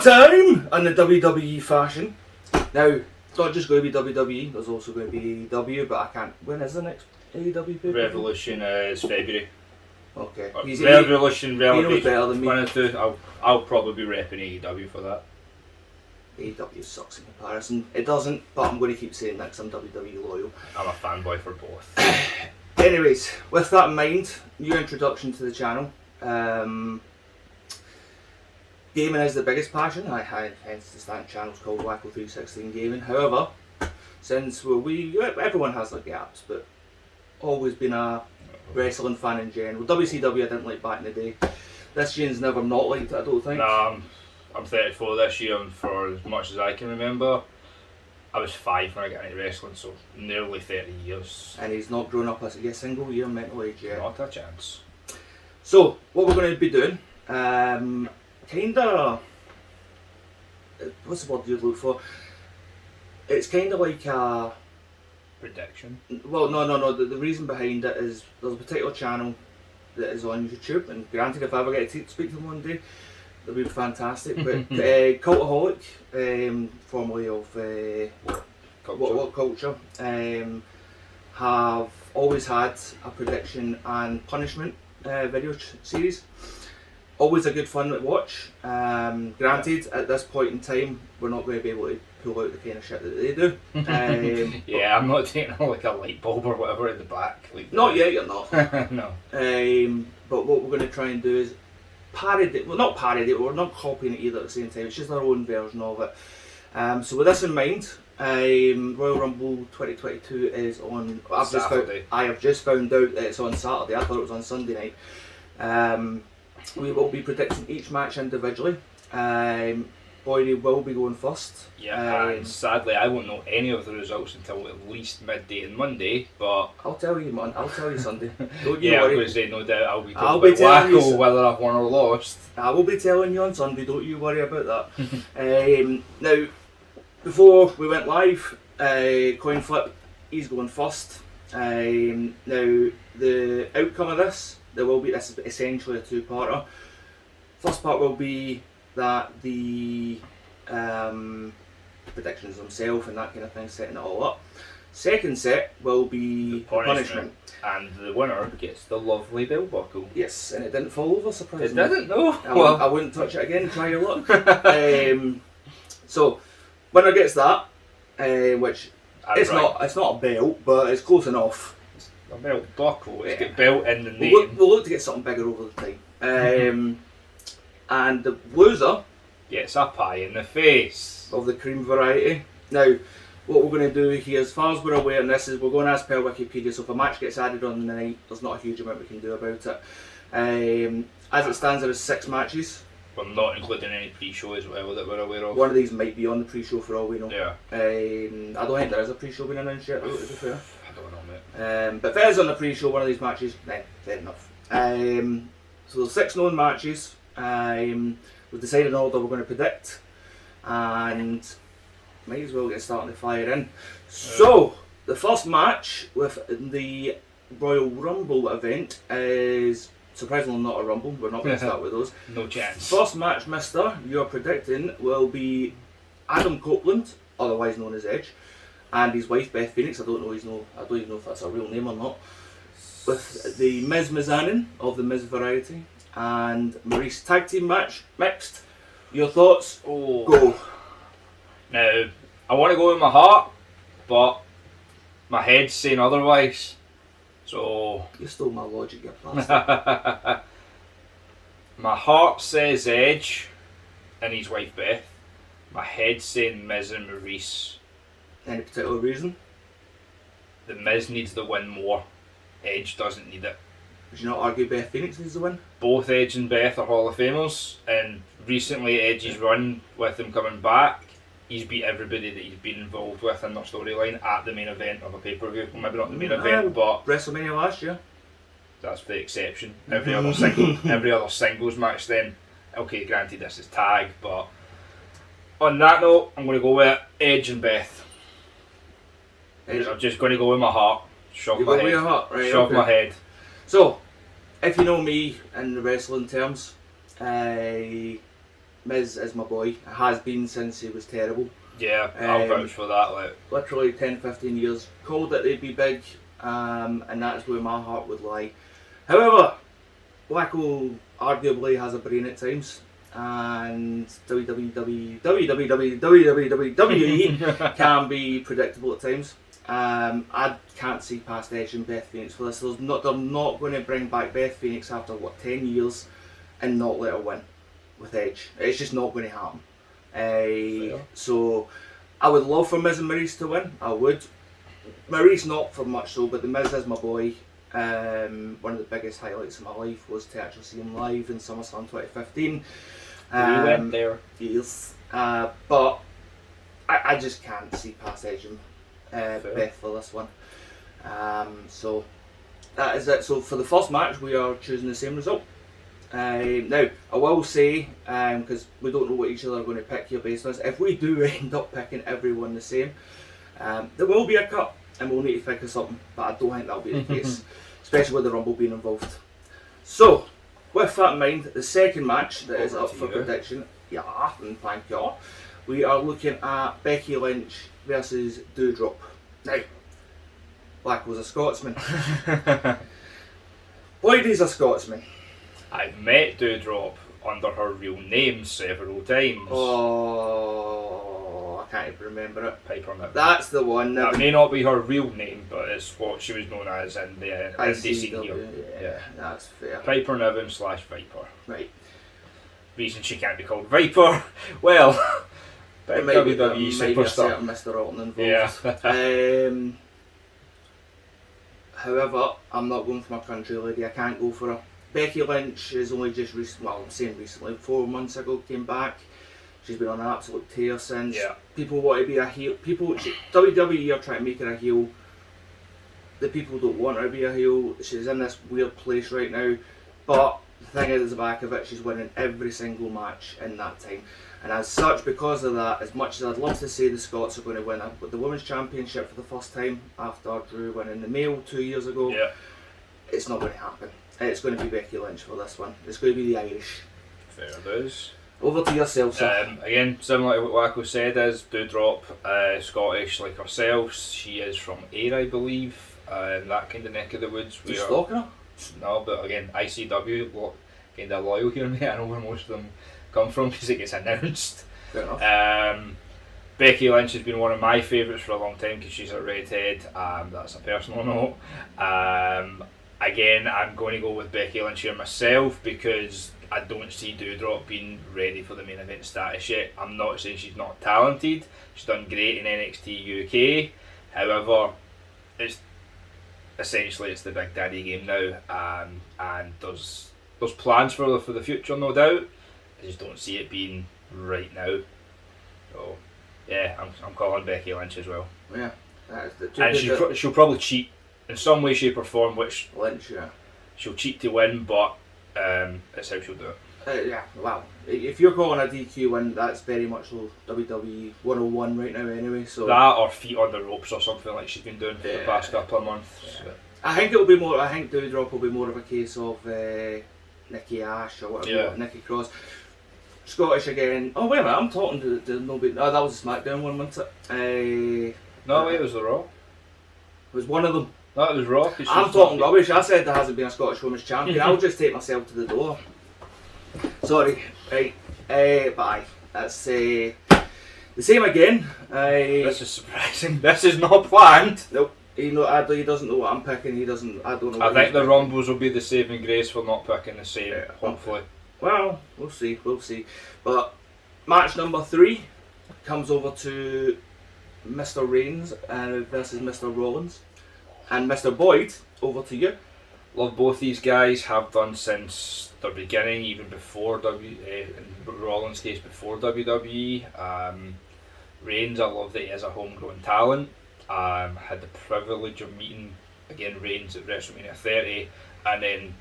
Showtime in the WWE fashion. Now, it's not just going to be WWE, there's also going to be AEW, but I can't. When is the next AEW pay? Revolution is February. Okay. Revolution, he knows better than me. One or two. I'll probably be repping AEW for that. AEW sucks in comparison. It doesn't, but I'm going to keep saying that because I'm WWE loyal. I'm a fanboy for both. Anyways, with that in mind, new introduction to the channel. Gaming is the biggest passion, hence the stand channel's called Wacko 316 Gaming. However, since everyone has their gaps, but always been a wrestling fan in general. WCW I didn't like back in the day. This Jane's never not liked it, I don't think. Nah, I'm 34 this year, and for as much as I can remember, I was 5 when I got into wrestling, so nearly 30 years. And he's not grown up a single year mental age yet. Not a chance. So, what we're going to be doing, kinda, what's the word you'd look for? It's kinda like a... Prediction? Well, no. The reason behind it is there's a particular channel that is on YouTube, and granted, if I ever get to speak to them one day, that'd be fantastic. But Cultaholic, formerly of What Culture, have always had a prediction and punishment video series. Always a good fun to watch. Granted, at this point in time, we're not going to be able to pull out the kind of shit that they do. Yeah, I'm not taking like a light bulb or whatever in the back. Like not yet, you're not. No. But what we're going to try and do is parody. Well, not parody. We're not copying it either at the same time. It's just our own version of it. So with this in mind, Royal Rumble 2022 is on. I have just found out that it's on Saturday. I thought it was on Sunday night. We will be predicting each match individually. Boydy will be going first. Yeah, and sadly I won't know any of the results until at least midday on Monday, but... I'll tell you, man. I'll tell you Sunday. Don't you yeah, worry. I'm going to say no doubt I'll be telling Wacko whether I've won or lost. I will be telling you on Sunday, don't you worry about that. Now, before we went live, coin flip, he's going first. Now, the outcome of this is essentially a two-parter. First part will be that the predictions themselves and that kind of thing, setting it all up. Second set will be the punishment. And the winner gets the lovely bell buckle. Yes, and it didn't fall over, surprisingly. It didn't, no. I wouldn't touch it again, try your luck. So, winner gets that, which it's not a belt, but it's close enough. A belt buckle, it's got belt in the name. We'll look to get something bigger over the time. And the loser gets a pie in the face of the cream variety. Now, what we're going to do here, as far as we're aware, and this is, we're going as per Wikipedia, so if a match gets added on the night, there's not a huge amount we can do about it. As it stands, there is 6 matches. We're not including any pre-show as well that we're aware of. One of these might be on the pre-show for all we know. Yeah. I don't think there is a pre-show being announced yet, though, to be fair. I don't know, mate. But if it is on the pre-show, one of these matches, then fair enough. So there's 6 known matches. We've decided on order we're going to predict, and might as well get starting to fire in. So the first match with the Royal Rumble event is surprisingly not a Rumble. We're not going to start with those. No chance. First match, Mister, you're predicting will be Adam Copeland, otherwise known as Edge, and his wife Beth Phoenix. I don't even know if that's a real name or not. With the Miz Mizanin of the Miz variety and Maurice tag team match mixed. Your thoughts? Oh. Go. Now, I want to go with my heart, but my head's saying otherwise. So You stole my logic, you bastard. my heart says Edge and his wife Beth. My head's saying Miz and Maurice. Any particular reason? The Miz needs the win more. Edge doesn't need it. Would you not argue Beth Phoenix needs the win? Both Edge and Beth are Hall of Famers, and recently Edge's run with him coming back, he's beat everybody that he's been involved with in their storyline at the main event of a pay-per-view. Well, maybe not the main event, but WrestleMania last year. That's the exception. Every other singles match then, okay, granted this is tag, but on that note, I'm going to go with Edge and Beth. I'm just going to go with my heart. Shove my head. With your heart, right? Shove my head. So, if you know me in the wrestling terms, I Miz is my boy. It has been since he was terrible. Yeah, I'll vouch for that. Like, Literally 10-15 years. Called it they'd be big, and that's where my heart would lie. However, Wacko arguably has a brain at times, and WWE can be predictable at times. I can't see past Edge and Beth Phoenix for this. They're not going to bring back Beth Phoenix after 10 years and not let her win with Edge. It's just not going to happen. So I would love for Miz and Maurice to win. I would. Maurice not for much so, but the Miz is my boy. One of the biggest highlights of my life was to actually see him live in SummerSlam 2015. We went there. Yes. But I just can't see past Edge and Beth for this one. So that is it. So for the first match, we are choosing the same result. Now, I will say, because we don't know what each other are going to pick here based on this, if we do end up picking everyone the same, there will be a cut and we'll need to figure something, but I don't think that'll be the case, especially with the Rumble being involved. So, with that in mind, the second match that is up for prediction, and thank you, we are looking at Becky Lynch versus Doudrop. Now, Wacko's a Scotsman. Boydy's a Scotsman. I've met Doudrop under her real name several times. Oh, I can't even remember it. Piper Niven. That's the one. That may not be her real name, but it's what she was known as in the indie scene here. Yeah, that's fair. Piper Niven / Viper. Right. Reason she can't be called Viper? Well, big WWE superstar. Mr. Alton involved. Yeah. However, I'm not going for my country lady. I can't go for her. Becky Lynch is only just recently, 4 months ago came back. She's been on an absolute tear since. Yeah. People want to be a heel. WWE are trying to make her a heel. The people don't want her to be a heel. She's in this weird place right now. But the thing is, at the back of it, she's winning every single match in that time. And as such, because of that, as much as I'd love to say the Scots are going to win the Women's Championship for the first time after Drew winning the male 2 years ago, it's not going to happen. It's going to be Becky Lynch for this one. It's going to be the Irish. Fair it is. Over to yourself, sir. Again, similar to what Wacko said, is Doudrop, Scottish like herself. She is from Ayr, I believe, that kind of neck of the woods. You stalking her? No, but again, ICW, kind of loyal here, mate. I know where most of them come from because it gets announced. Fair enough. Becky Lynch has been one of my favourites for a long time because she's a redhead. That's a personal note. Again, I'm going to go with Becky Lynch here myself because I don't see Doudrop being ready for the main event status yet. I'm not saying she's not talented. She's done great in NXT UK. However, it's the Big Daddy game now, and there's plans for the future, no doubt. I just don't see it being right now. So, yeah, I'm calling Becky Lynch as well. Yeah, and she'll probably cheat in some way, shape or form, which Lynch, yeah. She'll cheat to win, but that's how she'll do it. Yeah, wow. If you're calling a DQ win, that's very much so WWE 101 right now anyway. So that or feet on the ropes or something like she's been doing for the past couple of months. Yeah. I think Doudrop will be more of a case of Nikki Ash or whatever, Nikki Cross. Scottish again. Oh wait a minute, I'm talking to nobody. Oh, that was a SmackDown one, wasn't it? No, wait, it was the Raw. It was one of them. That was Raw. I'm talking rubbish. I said there hasn't been a Scottish Women's Champion. I'll just take myself to the door. Sorry. Right. But aye. That's the same again. This is surprising. This is not planned. Nope. He doesn't know what I'm picking. I don't know. I think the Rumbles will be the saving grace for not picking the same. Yeah. Hopefully. Well, we'll see. But match number 3 comes over to Mr. Reigns versus Mr. Rollins. And Mr. Boyd, over to you. Love both these guys, have done since their beginning, even before in Rollins' case, before WWE. Reigns, I love that he is a homegrown talent. Had the privilege of meeting, again, Reigns at WrestleMania 30, and then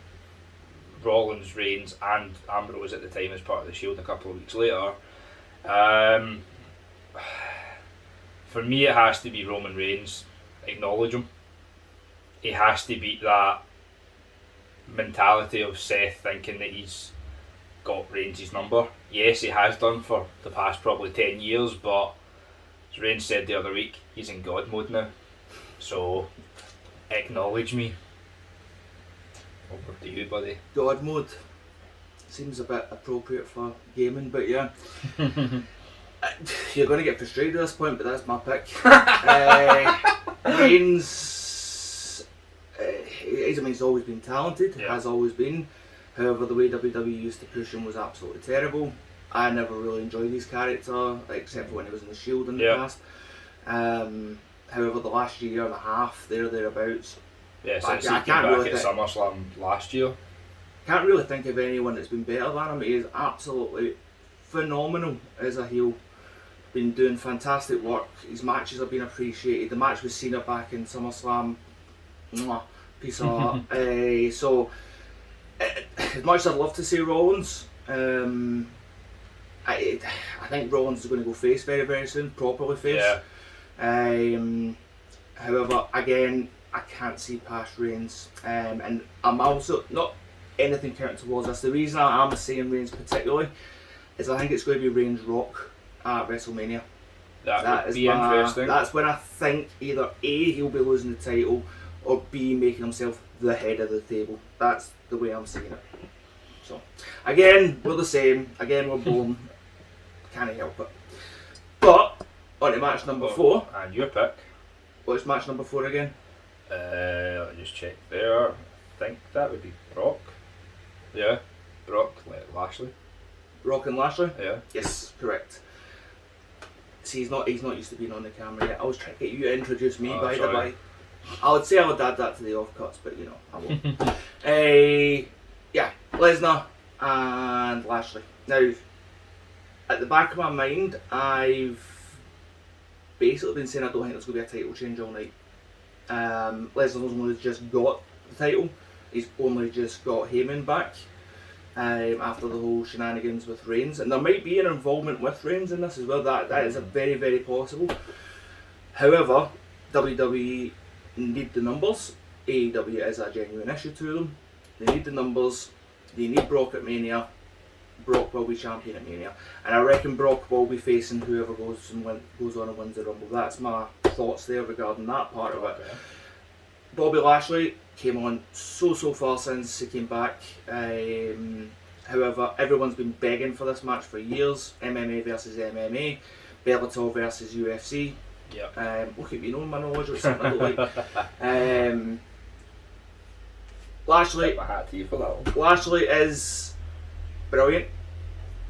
Rollins, Reigns and Ambrose at the time as part of the Shield a couple of weeks later. For me, it has to be Roman Reigns. Acknowledge him. He has to beat that mentality of Seth thinking that he's got Reigns' number. Yes, he has done for the past probably 10 years, but as Reigns said the other week, he's in God mode now. So, acknowledge me. Over to you, buddy. God mode. Seems a bit appropriate for gaming, but yeah. You're going to get frustrated at this point, but that's my pick. Reigns, he's always been talented, has always been. However, the way WWE used to push him was absolutely terrible. I never really enjoyed his character, except for when he was in the Shield in the past. However, the last year and a half, thereabouts. Yeah, since he came back at SummerSlam last year. Can't really think of anyone that's been better than him. He is absolutely phenomenal as a heel. Been doing fantastic work. His matches have been appreciated. The match with Cena back in SummerSlam, piece of art. So, as much as I'd love to see Rollins, I think Rollins is going to go face very, very soon, properly face. Yeah. However, again, I can't see past Reigns, and I'm also not anything counting towards this. The reason I am saying Reigns particularly is I think it's going to be Reigns Rock at WrestleMania. That would be interesting. That's when I think either A, he'll be losing the title, or B, making himself the head of the table. That's the way I'm seeing it. So, again, we're the same. Again, we're born. Can't help it. But, on to match number 4. And your pick. What's match number 4 again? Let me just check there. I think that would be Brock. Yeah, Brock Lashley. Brock and Lashley? Yeah. Yes, correct. See, he's not used to being on the camera yet. I was trying to get you to introduce me, by the way. I would say I would add that to the off cuts, but I won't. Yeah, Lesnar and Lashley. Now, at the back of my mind, I've basically been saying I don't think there's going to be a title change all night. Lesnar's only just got the title. He's only just got Heyman back after the whole shenanigans with Reigns, and there might be an involvement with Reigns in this as well. That is a very, very possible. However, WWE need the numbers. AEW is a genuine issue to them. They need the numbers. They need Brock at Mania. Brock will be champion at Mania, and I reckon Brock will be facing whoever goes on and wins the Rumble. That's my thoughts there regarding that part of it. Bobby Lashley came on so far since he came back. However, everyone's been begging for this match for years. MMA versus MMA, Bellator versus UFC. Look at me knowing my knowledge, which is something I don't like. Lashley. My hat to you for that one. Lashley is brilliant,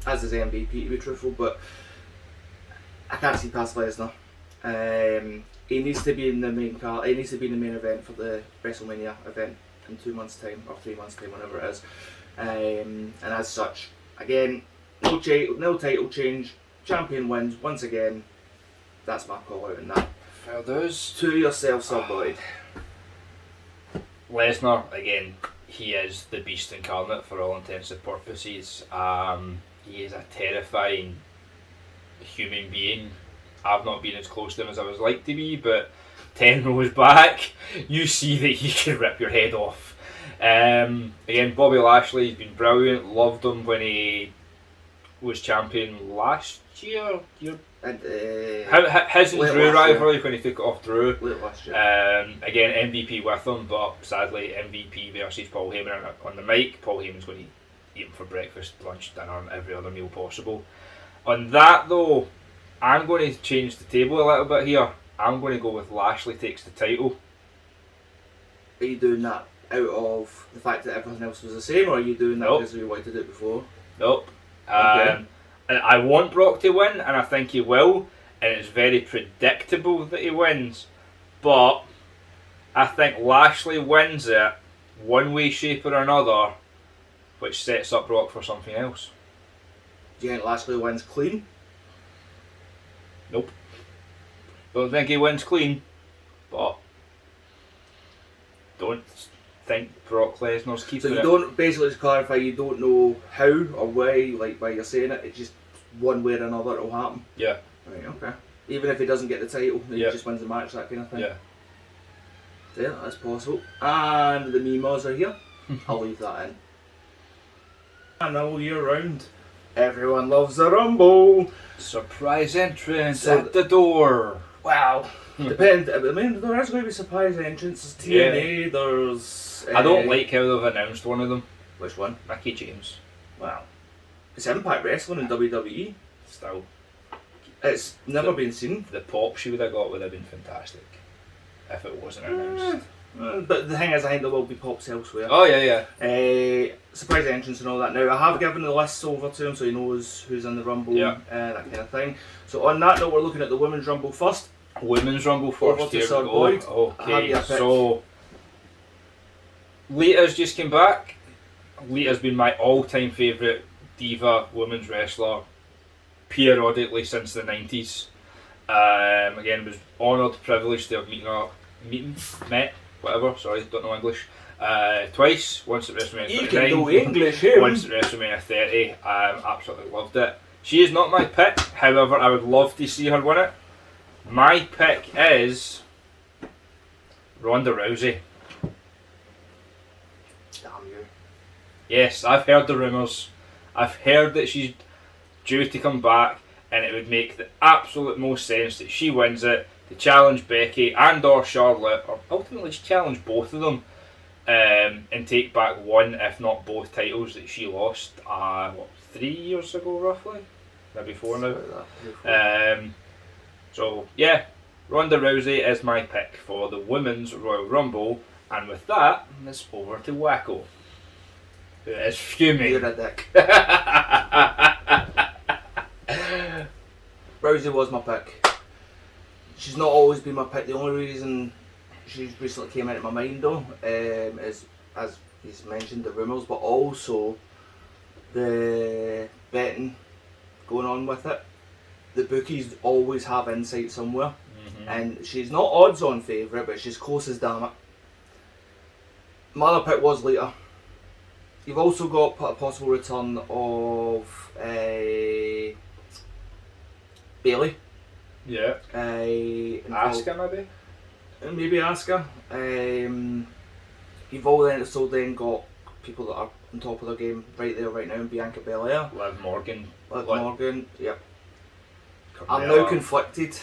as is MVP to be truthful, but I can't see past Lesnar. He needs to be in the main card. He needs to be in the main event for the WrestleMania event in 2 months' time or 3 months' time, whenever it is. And as such, again, no title change. Champion wins once again. That's my call out in that. Fair dues. To yourself, Sir Boyd. Lesnar, again, he is the beast incarnate for all intents and purposes. He is a terrifying human being. I've not been as close to him as I would like to be, but 10 rows back, you see that he can rip your head off. Again, Bobby Lashley's been brilliant. Loved him when he was champion last year. And his and Drew rivalry when he took it off Drew. Late last year. Again, MVP with him, but sadly MVP versus Paul Heyman on the mic. Paul Heyman's going to eat him for breakfast, lunch, dinner, and every other meal possible. On that though, I'm going to change the table a little bit here. I'm going to go with Lashley takes the title. Are you doing that out of the fact that everything else was the same, or are you doing that because you wanted to do it before? Nope. And I want Brock to win, and I think he will, and it's very predictable that he wins. But I think Lashley wins it one way, shape or another, which sets up Brock for something else. Do you think Lashley wins clean? Nope. Don't think he wins clean, but don't think Brock Lesnar's keeping it. So you don't, basically to clarify, you don't know how or why, like why you're saying it, it's just one way or another it'll happen? Yeah. Right, okay. Even if he doesn't get the title, he just wins the match, that kind of thing? Yeah. Yeah, that's possible. And the Mimos are here. I'll leave that in. And all year round, everyone loves the Rumble. Surprise entrance So at the door. Wow. Depend. I mean, there is going to be surprise entrances. TNA. There's. I don't like how they've announced one of them. Which one? Mickey James. Wow. It's Impact Wrestling in WWE. Still. It's never been seen. The pop she would have got would have been fantastic if it wasn't announced. But the thing is, I think there will be pops elsewhere. Oh yeah. Surprise entrance and all that. Now, I have given the lists over to him so he knows who's in the Rumble, that kind of thing. So on that note, we're looking at the Women's Rumble first. Women's Rumble Over first. to Here Sir we go. Boyd. Okay, so Lita's just came back. Lita's been my all-time favourite diva women's wrestler periodically since the 90s. Again, was honoured, privileged to have met, sorry, don't know English, twice, once at WrestleMania 29, You can do English here. once at WrestleMania 30, absolutely loved it. She is not my pick, however I would love to see her win it. My pick is Ronda Rousey. Damn you. Yes, I've heard the rumours. I've heard that she's due to come back, and it would make the absolute most sense that she wins it to challenge Becky and or Charlotte, or ultimately just challenge both of them, and take back one, if not both, titles that she lost 3 years ago roughly? Maybe 4 now. So yeah, Ronda Rousey is my pick for the Women's Royal Rumble, and with that, it's over to Wacko, who is fuming. You're a dick. Rousey was my pick. She's not always been my pick. The only reason she's recently came into my mind though is, as he's mentioned, the rumours, but also the betting going on with it. The bookies always have insight somewhere, and she's not odds on favourite, but she's close as damn it. My other pick was Lita. You've also got a possible return of Bailey. Yeah. Asuka maybe? Maybe Asuka. You've also then got people that are on top of their game right there, right now, in Bianca Belair. Liv Morgan. Yep. I'm now conflicted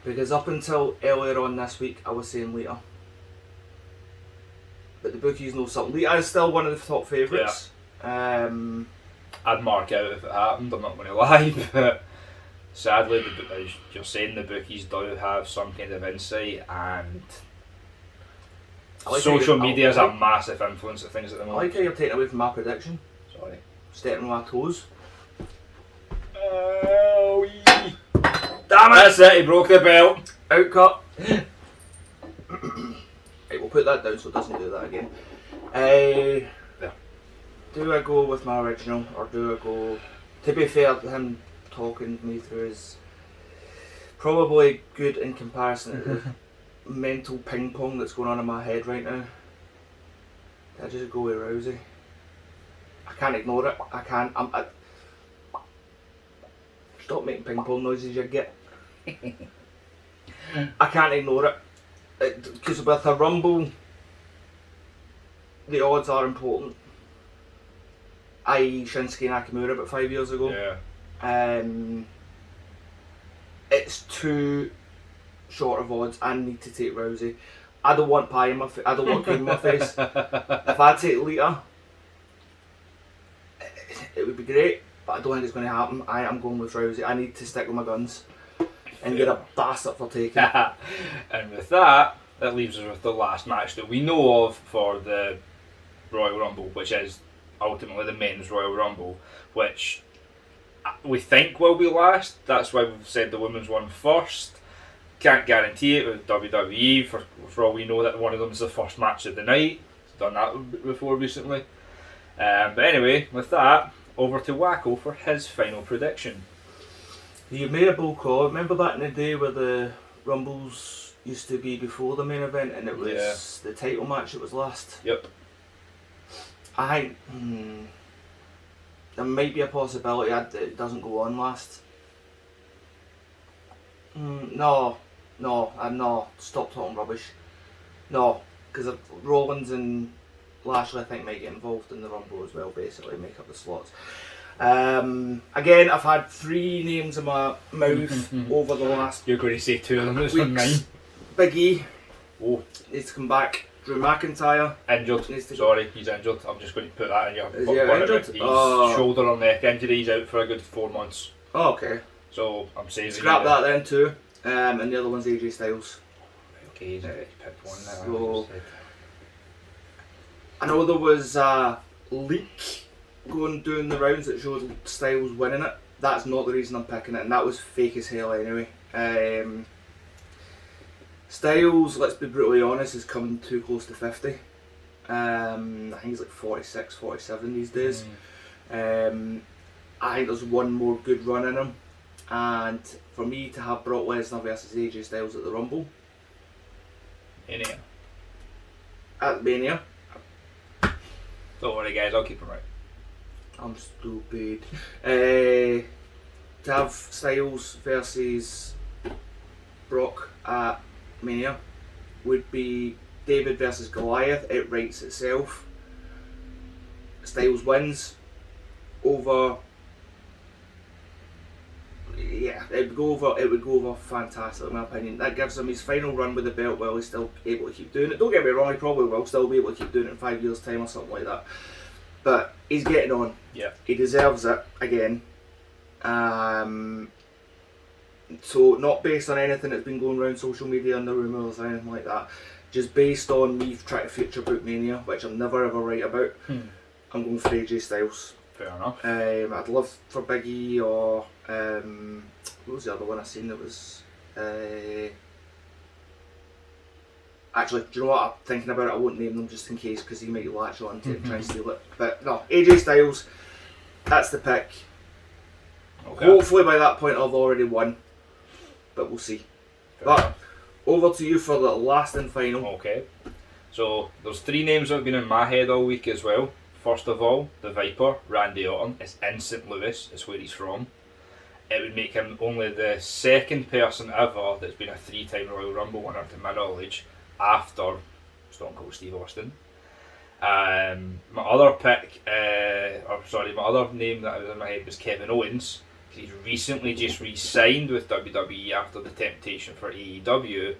because up until earlier on this week I was saying Lita. But the bookies know something. Lita is still one of the top favourites. I'd mark out if it happened, I'm not going to lie, but sadly, as you're saying, the bookies do have some kind of insight, and social media is a massive influence of things at the I moment. like how you're taking away from my prediction. Sorry. Stepping on my toes. Oh, damn it! That's it, he broke the belt. Outcut. Right, we'll put that down so it doesn't do that again. Do I go with my original, or do I go... To be fair, him talking me through is probably good in comparison to the mental ping pong that's going on in my head right now. Did I just go with Rousey? I can't ignore it. I can't. Stop making ping pong noises, you get. I can't ignore it. Because with a Rumble, the odds are important. I.e. Shinsuke Nakamura about 5 years ago. Yeah. It's too short of odds. I need to take Rousey. I don't want pie in my face. I don't want cream in my face. If I take Lita, it would be great, but I don't think it's going to happen. I am going with Rousey. I need to stick with my guns and get a bastard for taking it. And with that, that leaves us with the last match that we know of for the Royal Rumble, which is ultimately the Men's Royal Rumble, which we think will be last. That's why we've said the women's one first. Can't guarantee it with WWE, for all we know that one of them is the first match of the night. It's done that before recently. But anyway, with that, over to Wacko for his final prediction. You made a bold call. Remember back in the day where the Rumbles used to be before the main event and it was the title match that was last? Yep. I think there might be a possibility it doesn't go on last. No, stop talking rubbish. No, because Rollins and Lashley I think might get involved in the Rumble as well, basically make up the slots. Again, I've had 3 names in my mouth over the last You're going to say 2 of them, this weeks. one mine. Big E Oh, needs to come back. Drew McIntyre injured. needs to Sorry, he's injured. I'm just going to put that in your Is he injured? He's Oh. shoulder or neck injury. He's out for a good 4 months. Oh, okay. So I'm saving. Scrap that then too. And the other one's AJ Styles. Okay, he's picked one now. So, I know there was a leak doing the rounds that showed Styles winning it. That's not the reason I'm picking it, and that was fake as hell anyway. Styles, let's be brutally honest, is coming too close to 50. I think he's like 46, 47 these days. I think there's one more good run in him. And for me to have Brock Lesnar versus AJ Styles at the Rumble. Mania. At Mania. Don't worry guys, I'll keep him right. I'm stupid. To have Styles versus Brock at Mania would be David versus Goliath. It writes itself. Styles wins over. Yeah, it would go over fantastic in my opinion. That gives him his final run with the belt while he's still able to keep doing it. Don't get me wrong, he probably will still be able to keep doing it in 5 years' time or something like that. But he's getting on. Yeah. He deserves it again. So not based on anything that's been going around social media and the rumours or anything like that. Just based on me trying to future book Mania, which I'm never ever right about. I'm going for AJ Styles. Fair enough. I'd love for Big E or what was the other one I seen that was actually, do you know what I'm thinking about it? I won't name them just in case because he might latch on to it and try and steal it. But no, AJ Styles, that's the pick. Okay. Hopefully by that point I've already won, but we'll see. Fair But enough. over to you for the last and final. Okay. So there's 3 names that have been in my head all week as well. First of all, the Viper, Randy Orton, is in St. Louis, is where he's from. It would make him only the second person ever that's been a 3-time Royal Rumble winner to my knowledge after Stone Cold Steve Austin. My other name that was in my head was Kevin Owens. He's recently just re-signed with WWE after the temptation for AEW,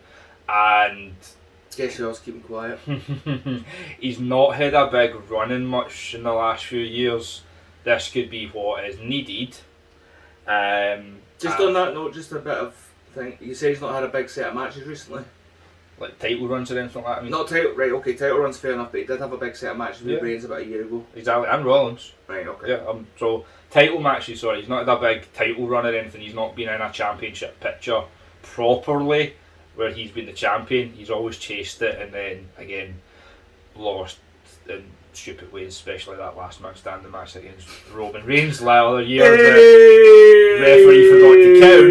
and Guess who else keeping quiet? he's not had a big run in much in the last few years. This could be what is needed. Just on that note, just a bit of thing. You say he's not had a big set of matches recently. Like title runs or anything like that. I mean, Not title, right? Okay, title runs fair enough, but he did have a big set of matches with Yeah. Reigns about a year ago. exactly, and Rollins. Right. Okay. Yeah. So title matches. Sorry, he's not had a big title run or anything. He's not been in a championship picture properly, where he's been the champion. He's always chased it and then again lost in stupid ways, especially that last man standing match against Roman Reigns the other year. The referee forgot to count.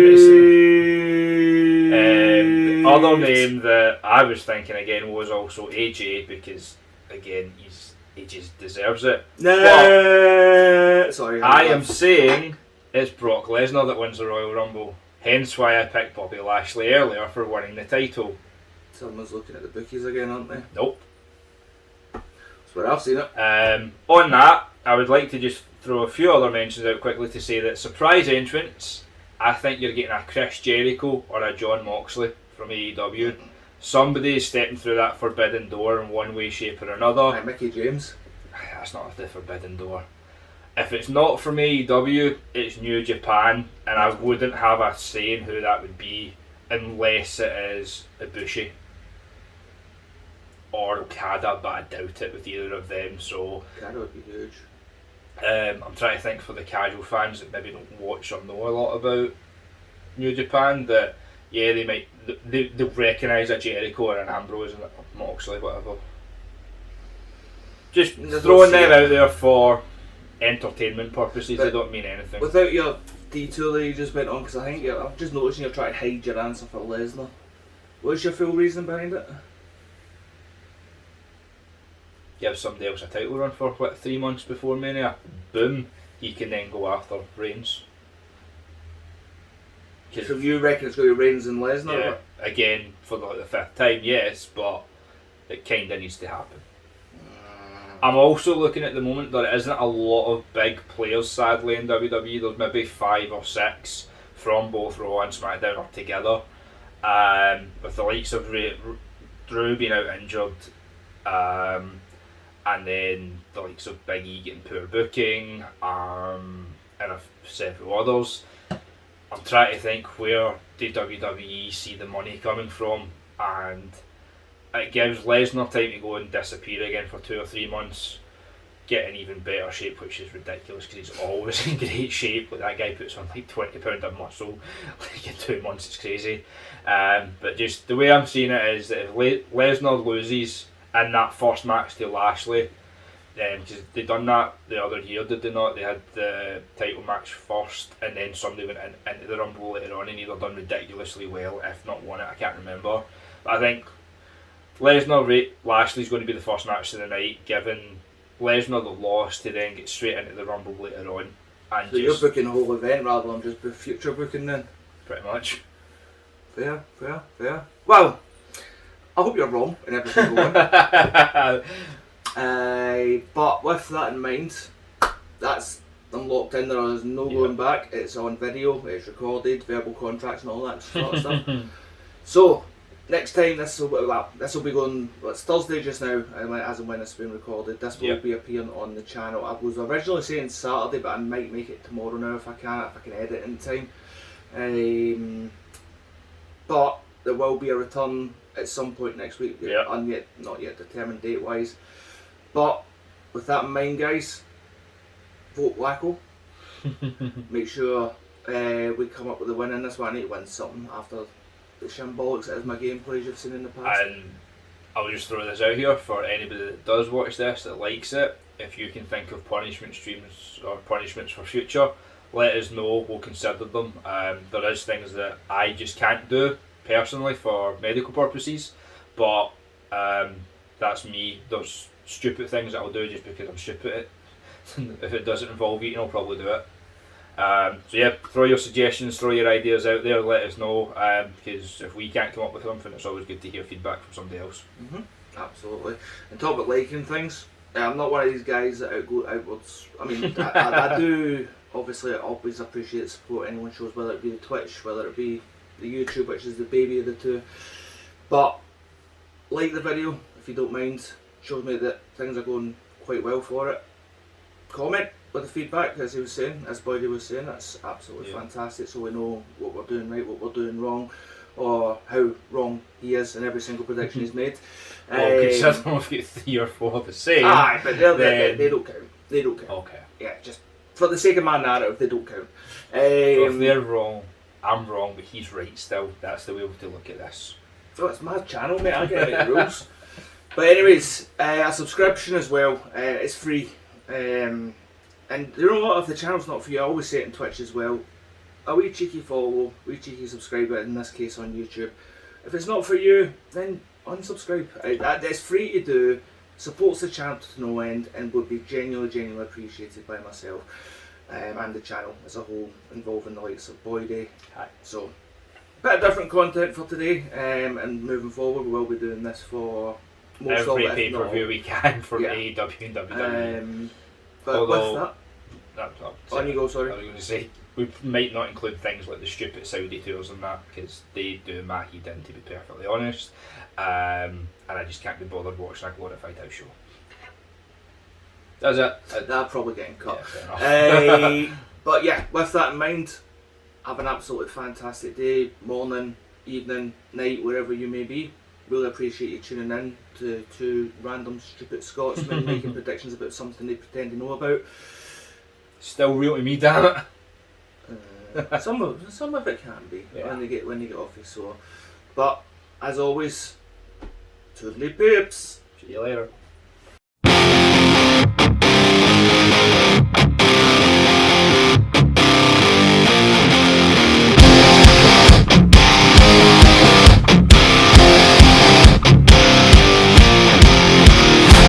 The other name that I was thinking again was also AJ, because again he just deserves it. Sorry. I am saying it's Brock Lesnar that wins the Royal Rumble. Hence why I picked Bobby Lashley earlier for winning the title. Someone's looking at the bookies again, aren't they? Nope. That's where I've seen it. On that, I would like to just throw a few other mentions out quickly to say that surprise entrants, I think you're getting a Chris Jericho or a John Moxley from AEW. Somebody is stepping through that forbidden door in one way, shape or another. Right, Mickey James. That's not the forbidden door. If it's not from AEW, it's New Japan, and I wouldn't have a say in who that would be unless it is Ibushi or Okada, but I doubt it with either of them. So That would be huge. I'm trying to think for the casual fans that maybe don't watch or know a lot about New Japan, that yeah, they'll recognise a Jericho or an Ambrose and a Moxley, whatever. Just throwing them out there for entertainment purposes. They don't mean anything. Without your detour that you just went on, because I think I've just noticed you're trying to hide your answer for Lesnar. What's your full reason behind it? Give somebody else a title run for 3 months before Mania. Boom, he can then go after Reigns. So you reckon it's going to be Reigns and Lesnar? Yeah, again for the 5th time, yes, but it kind of needs to happen. I'm also looking at the moment there isn't a lot of big players sadly in WWE. There's maybe 5 or 6 from both Raw and SmackDown are together. With the likes of Drew being out injured, and then the likes of Big E getting poor booking, and several others. I'm trying to think where the WWE see the money coming from, and it gives Lesnar time to go and disappear again for 2 or 3 months, get in even better shape, which is ridiculous because he's always in great shape. Like that guy puts on like 20 pound of muscle like in 2 months. It's crazy. But just the way I'm seeing it is that if Lesnar loses in that first match to Lashley, because they done that the other year, did they not? They had the title match first, and then somebody went into the Rumble later on and either done ridiculously well, if not won it. I can't remember. But I think Lesnar Lashley's going to be the first match of the night, given Lesnar the loss to then get straight into the Rumble later on. And so you're booking the whole event rather than just future booking then? Pretty much. Fair. Well, I hope you're wrong in every single one. But with that in mind, that's I'm locked in there. There's no going back. It's on video. It's recorded, verbal contracts and all that sort of stuff. So next time this will be going. Well, it's Thursday just now, as and when it's been recorded. This will be appearing on the channel. I was originally saying Saturday, but I might make it tomorrow now if I can edit in time. But there will be a return at some point next week. Not yet determined date wise. But with that in mind, guys, vote Wacko. Make sure we come up with a win in this one. I need to win something after the shambolics that is my gameplays you've seen in the past. And I'll just throw this out here for anybody that does watch this, that likes it. If you can think of punishment streams or punishments for future, let us know. We'll consider them. There is things that I just can't do personally for medical purposes, but that's me. There's stupid things that I'll do just because I'm stupid. If it doesn't involve eating, I'll probably do it. So yeah, throw your suggestions, throw your ideas out there, let us know, because if we can't come up with something, it's always good to hear feedback from somebody else. Absolutely. And talk about liking things, I'm not one of these guys that go outwards. I mean, I do obviously always appreciate support anyone shows, whether it be the Twitch, whether it be the YouTube, which is the baby of the two. But like the video if you don't mind, shows me that things are going quite well for it. Comment with the feedback, as he was saying, as Boydy was saying, that's absolutely fantastic, so we know what we're doing right, what we're doing wrong, or how wrong he is in every single prediction he's made. Well, considering we've got 3 or 4 the same. Aye, but they don't count. They don't count. Okay. Yeah, just for the sake of my narrative, they don't count. So if they're wrong, I'm wrong, but he's right still. That's the way to look at this. So it's my channel, mate. I get the rules. But anyways, a subscription as well. It's free. And you know what? If the channel's not for you, I always say it on Twitch as well. A wee cheeky follow, wee cheeky subscribe, in this case on YouTube. If it's not for you, then unsubscribe. It's free to do, supports the channel to no end, and would be genuinely appreciated by myself and the channel as a whole, involving the likes of Boydy. So, bit of different content for today, and moving forward, we will be doing this for most every pay-per-view we can for AEW and WWE. But although, with that, on you go, sorry. I was going to say, we might not include things like the stupid Saudi tours and that, because they do my head in, to be perfectly honest. And I just can't be bothered watching a glorified house show. That's it. They're probably getting cut. Yeah, but yeah, with that in mind, have an absolutely fantastic day, morning, evening, night, wherever you may be. Really appreciate you tuning in to two random stupid Scotsmen making predictions about something they pretend to know about. Still real to me, damn it. Some of it can be when you get off your sore. But as always, toodly pips. See you later.